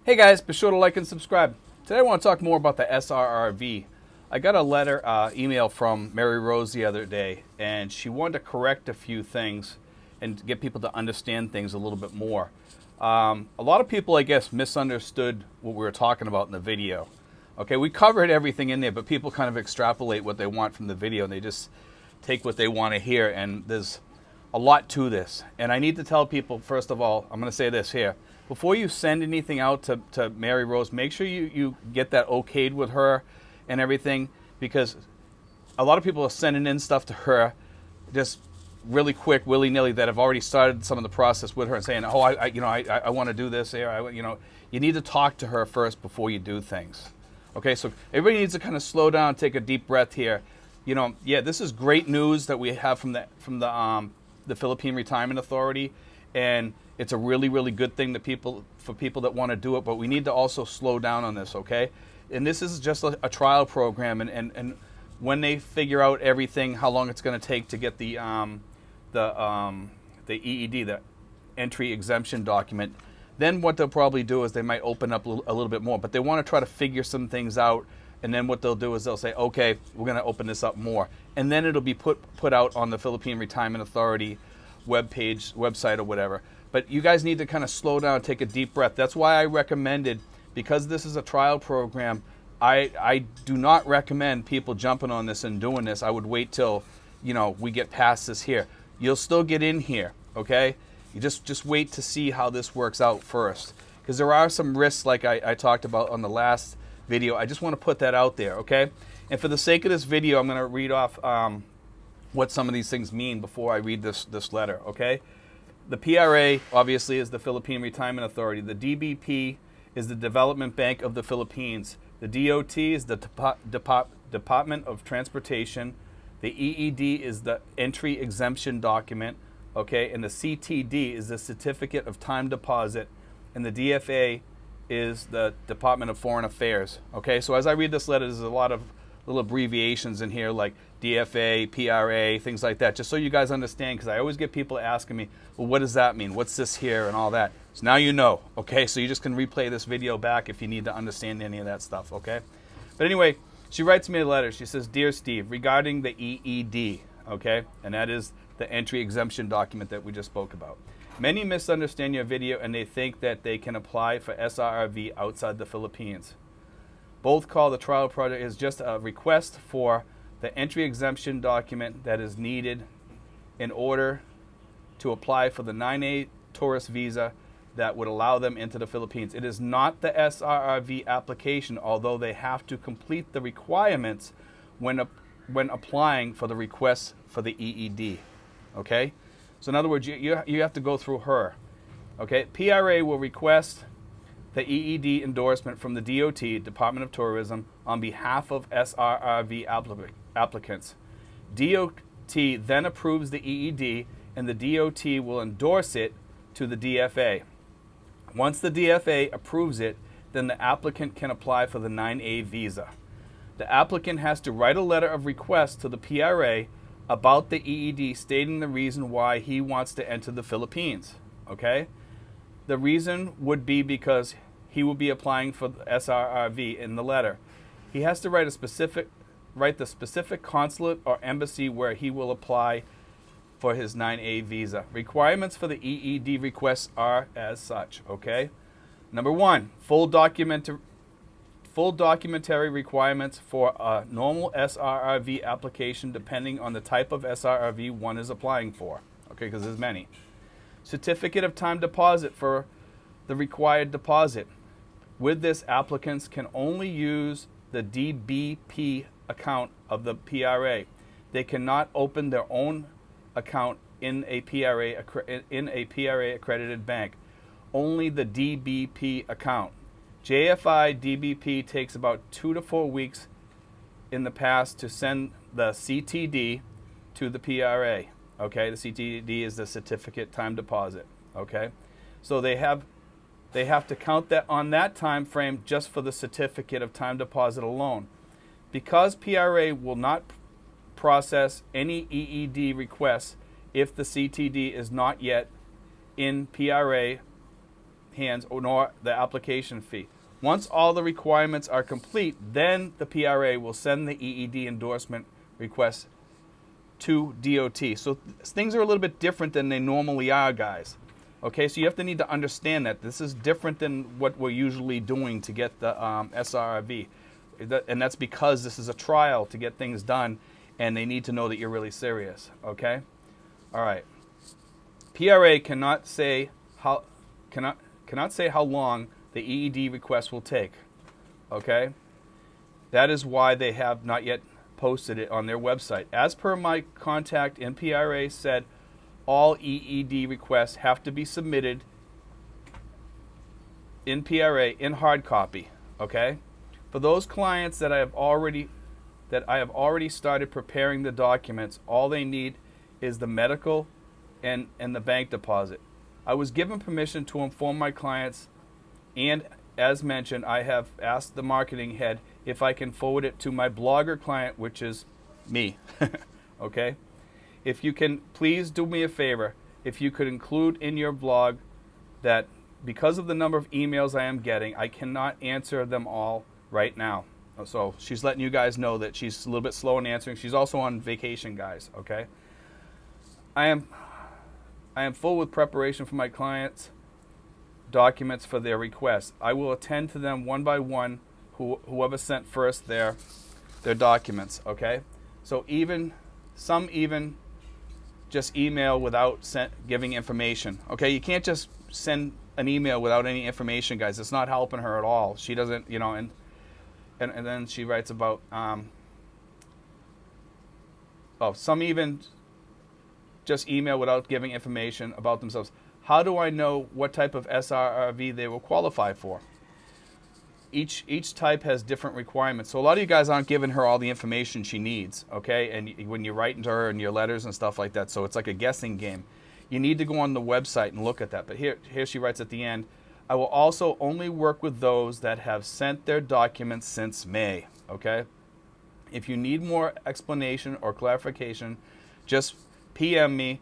Hey guys, be sure to like and subscribe. Today I want to talk more about the SRRV. I got a email from Mary Rose the other day, and she wanted to correct a few things and get people to understand things a little bit more. A lot of people, I guess, misunderstood what we were talking about in the video. Okay, we covered everything in there, but people kind of extrapolate what they want from the video, and they just take what they want to hear, and there's a lot to this. And I need to tell people, first of all, I'm going to say this here. Before you send anything out to Mary Rose, make sure you get that okayed with her and everything, because a lot of people are sending in stuff to her just really quick, willy-nilly, that have already started some of the process with her and saying, oh, I want to do this here. You need to talk to her first before you do things. Okay, so everybody needs to kind of slow down, take a deep breath here. Yeah, this is great news that we have from the Philippine Retirement Authority, and it's a really, really good thing for people that want to do it, but we need to also slow down on this, okay? And this is just a trial program, and when they figure out everything, how long it's going to take to get the EED, the entry exemption document, then what they'll probably do is they might open up a little bit more, but they want to try to figure some things out, and then what they'll do is they'll say, okay, we're going to open this up more, and then it'll be put out on the Philippine Retirement Authority website or whatever. But you guys need to kind of slow down, take a deep breath. That's why I recommended, because this is a trial program, I do not recommend people jumping on this and doing this. I would wait till, we get past this here. You'll still get in here, okay? You just wait to see how this works out first. Because there are some risks, like I talked about on the last video. I just want to put that out there, okay? And for the sake of this video, I'm going to read off what some of these things mean before I read this letter, okay? The PRA, obviously, is the Philippine Retirement Authority. The DBP is the Development Bank of the Philippines. The DOT is the Department of Transportation. The EED is the Entry Exemption Document, okay? And the CTD is the Certificate of Time Deposit. And the DFA is the Department of Foreign Affairs, okay? So as I read this letter, there's a lot of little abbreviations in here like DFA, PRA, things like that, just so you guys understand, because I always get people asking me, well, what does that mean? What's this here and all that? So now you know, okay? So you just can replay this video back if you need to understand any of that stuff, okay? But anyway, she writes me a letter. She says, Dear Steve, regarding the EED, okay? And that is the entry exemption document that we just spoke about. Many misunderstand your video and they think that they can apply for SRRV outside the Philippines. Both call the trial project is just a request for the entry exemption document that is needed in order to apply for the 9A tourist visa that would allow them into the Philippines. It is not the SRRV application, although they have to complete the requirements when applying for the request for the EED. Okay? So in other words, you have to go through her. Okay? PRA will request the EED endorsement from the DOT, Department of Tourism, on behalf of SRRV applicants. DOT then approves the EED, and the DOT will endorse it to the DFA. Once the DFA approves it, then the applicant can apply for the 9A visa. The applicant has to write a letter of request to the PRA about the EED, stating the reason why he wants to enter the Philippines. Okay? The reason would be because he will be applying for the SRRV in the letter. He has to write the specific consulate or embassy where he will apply for his 9A visa. Requirements for the EED requests are as such, okay? Number one, full documentary requirements for a normal SRRV application depending on the type of SRRV one is applying for, okay, because there's many. Certificate of time deposit for the required deposit. With this, applicants can only use the DBP account of the PRA. They cannot open their own account in a PRA accredited bank. Only the DBP account. JFI DBP takes about 2 to 4 weeks in the past to send the CTD to the PRA. Okay, the CTD is the Certificate Time Deposit. Okay, so they have to count that on that time frame just for the Certificate of Time Deposit alone. Because PRA will not process any EED requests if the CTD is not yet in PRA hands nor the application fee. Once all the requirements are complete, then the PRA will send the EED endorsement request to DOT. So things are a little bit different than they normally are, guys. Okay, so you have to need to understand that this is different than what we're usually doing to get the SRRV. And that's because this is a trial to get things done, and they need to know that you're really serious. Okay? All right. PRA cannot say how long the EED request will take. Okay? That is why they have not yet posted it on their website. As per my contact in PRA said, all EED requests have to be submitted in PRA in hard copy. Okay? For those clients that I have already started preparing the documents, all they need is the medical and the bank deposit. I was given permission to inform my clients, and as mentioned, I have asked the marketing head if I can forward it to my blogger client, which is me. Okay? If you can, please do me a favor. If you could include in your blog that because of the number of emails I am getting, I cannot answer them all right now. So she's letting you guys know that she's a little bit slow in answering. She's also on vacation, guys. Okay? I am full with preparation for my clients' documents for their requests. I will attend to them one by one, whoever sent first their documents. Okay? So some even just email without giving information. Okay? You can't just send an email without any information, guys. It's not helping her at all. She doesn't, and then she writes about some even just email without giving information about themselves. How do I know what type of SRRV they will qualify for? Each type has different requirements. So a lot of you guys aren't giving her all the information she needs, okay? And when you're writing to her in your letters and stuff like that, so it's like a guessing game. You need to go on the website and look at that. But here she writes at the end, I will also only work with those that have sent their documents since May, okay? If you need more explanation or clarification, just PM me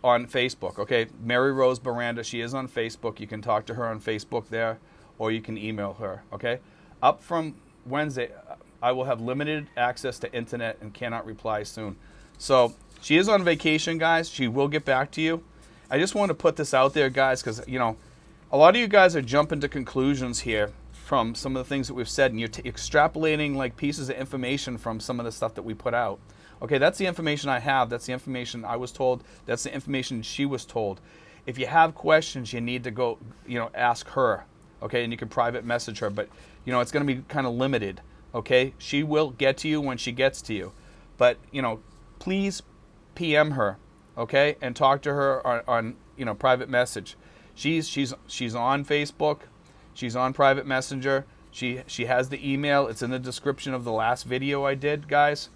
on Facebook, okay? Mary Rose Baranda, she is on Facebook. You can talk to her on Facebook there, or you can email her, okay? Up from Wednesday, I will have limited access to internet and cannot reply soon. So she is on vacation, guys. She will get back to you. I just want to put this out there, guys, because, a lot of you guys are jumping to conclusions here from some of the things that we've said, and you're extrapolating like pieces of information from some of the stuff that we put out. Okay, that's the information I have. That's the information I was told. That's the information she was told. If you have questions, you need to go, ask her. Okay, and you can private message her, but it's going to be kind of limited. Okay, she will get to you when she gets to you, but please PM her, okay, and talk to her on private message. She's on Facebook, she's on private messenger. She has the email. It's in the description of the last video I did, guys.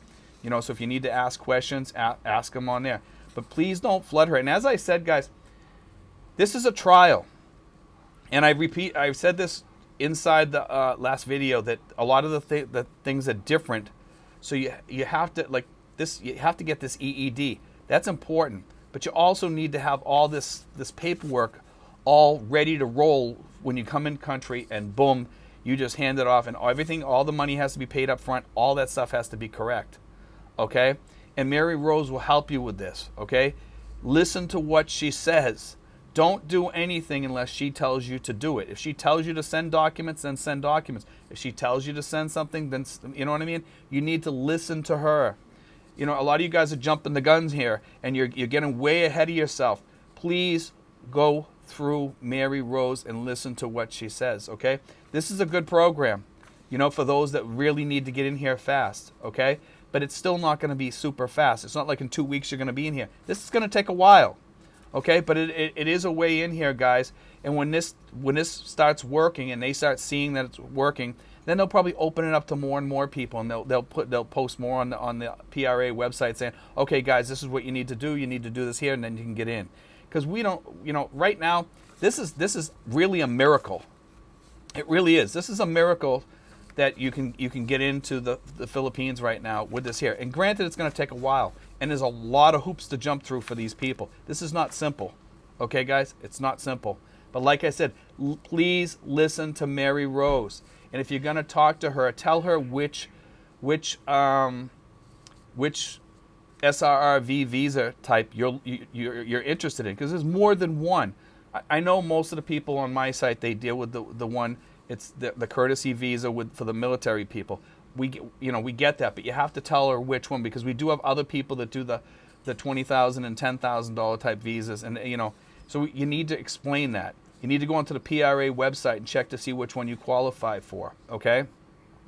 So if you need to ask questions, ask them on there. But please don't flood her. And as I said, guys, this is a trial. And I've said this inside the last video that a lot of the things are different. So you have to you have to get this EED. That's important. But you also need to have all this paperwork all ready to roll when you come in country, and boom, you just hand it off, and everything, all the money has to be paid up front. All that stuff has to be correct. Okay? And Mary Rose will help you with this. Okay? Listen to what she says. Don't do anything unless she tells you to do it. If she tells you to send documents, then send documents. If she tells you to send something, then, you know what I mean? You need to listen to her. A lot of you guys are jumping the guns here, and you're getting way ahead of yourself. Please go through Mary Rose and listen to what she says, okay? This is a good program, for those that really need to get in here fast, okay? But it's still not going to be super fast. It's not like in 2 weeks you're going to be in here. This is going to take a while. Okay, but it is a way in here, guys. And when this starts working and they start seeing that it's working, then they'll probably open it up to more and more people, and they'll post more on the PRA website saying, okay, guys, this is what you need to do. You need to do this here, and then you can get in. Because we don't, right now, this is really a miracle. It really is. This is a miracle that you can get into the Philippines right now with this here. And granted, it's going to take a while. And there's a lot of hoops to jump through for these people. This is not simple. Okay, guys? It's not simple. But like I said, please listen to Mary Rose. And if you're going to talk to her, tell her which SRRV visa type you're interested in, because there's more than one. I know most of the people on my site, they deal with the one, it's the courtesy visa for the military people. We get that, but you have to tell her which one, because we do have other people that do the $20,000 and $10,000 type visas, and so you need to explain that. You need to go onto the PRA website and check to see which one you qualify for. Okay,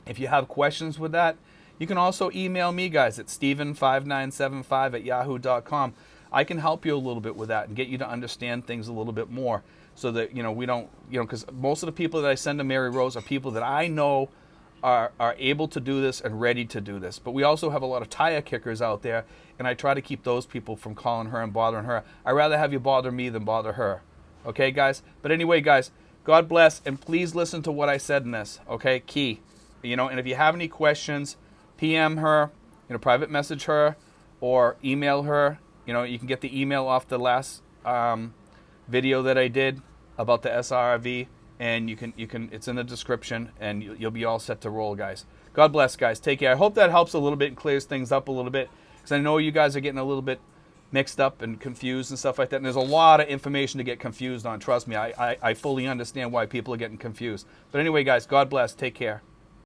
if you have questions with that, you can also email me, guys, at steven5975@yahoo.com. I can help you a little bit with that and get you to understand things a little bit more, so that we don't, because most of the people that I send to Mary Rose are people that I know are able to do this and ready to do this. But we also have a lot of tire kickers out there, and I try to keep those people from calling her and bothering her. I'd rather have you bother me than bother her. Okay, guys? But anyway, guys, God bless, and please listen to what I said in this. Okay, key. And if you have any questions, PM her, private message her, or email her. You can get the email off the last video that I did about the SRRV, and you can. It's in the description, and you'll be all set to roll, guys. God bless, guys. Take care. I hope that helps a little bit and clears things up a little bit, because I know you guys are getting a little bit mixed up and confused and stuff like that. And there's a lot of information to get confused on. Trust me, I fully understand why people are getting confused. But anyway, guys, God bless. Take care.